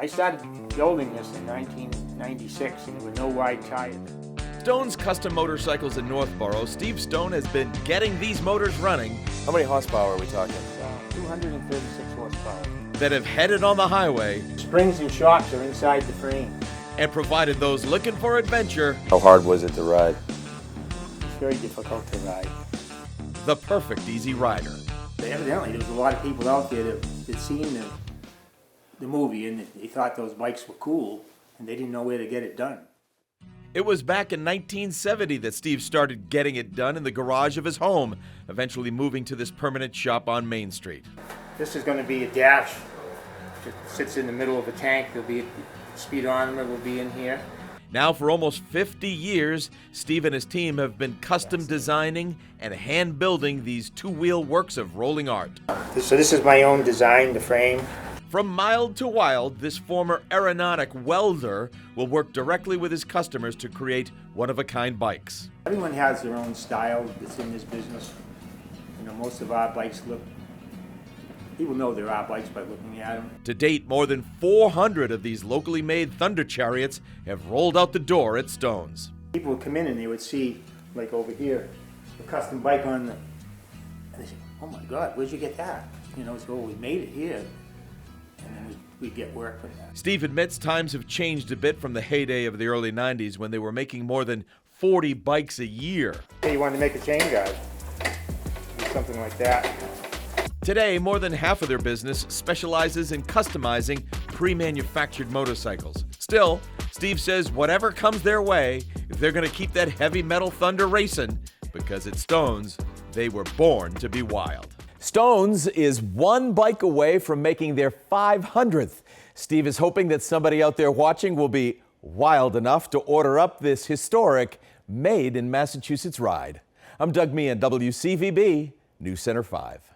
I started building this in 1996 and there were no wide tires. Stone's Custom Motorcycles in Northborough, Steve Stone has been getting these motors running How many horsepower are we talking? 236 horsepower. that have headed on the highway Springs and shocks are inside the frame. and provided those looking for adventure How hard was it to ride? It's very difficult to ride. the perfect easy rider. Evidently, there was a lot of people out there that seen the movie and they thought those bikes were cool and they didn't know where to get it done. It was back in 1970 that Steve started getting it done in the garage of his home, eventually moving to this permanent shop on Main Street. This is going to be a dash. It sits in the middle of a tank. There'll be a speedometer will be in here. Now, for almost 50 years, Steve and his team have been custom designing and hand building these two-wheel works of rolling art. So this is my own design, the frame. From mild to wild, this former aeronautic welder will work directly with his customers to create one-of-a-kind bikes. Everyone has their own style that's in this business. You know, most of our bikes people know they're our bikes by looking at them. To date, more than 400 of these locally made Thunder Chariots have rolled out the door at Stone's. People would come in and they would see, like over here, a custom bike on the, and they say, oh my God, where'd you get that? You know, so we made it here. And then we get work from that. Steve admits times have changed a bit from the heyday of the early 90s when they were making more than 40 bikes a year. Hey, you wanted to make a chain guard, do something like that. Today, more than half of their business specializes in customizing pre-manufactured motorcycles. Still, Steve says whatever comes their way, they're going to keep that heavy metal thunder racing because at Stone's, they were born to be wild. Stone's is one bike away from making their 500th. Steve is hoping that somebody out there watching will be wild enough to order up this historic made in Massachusetts ride. I'm Doug Meehan, WCVB News Center 5.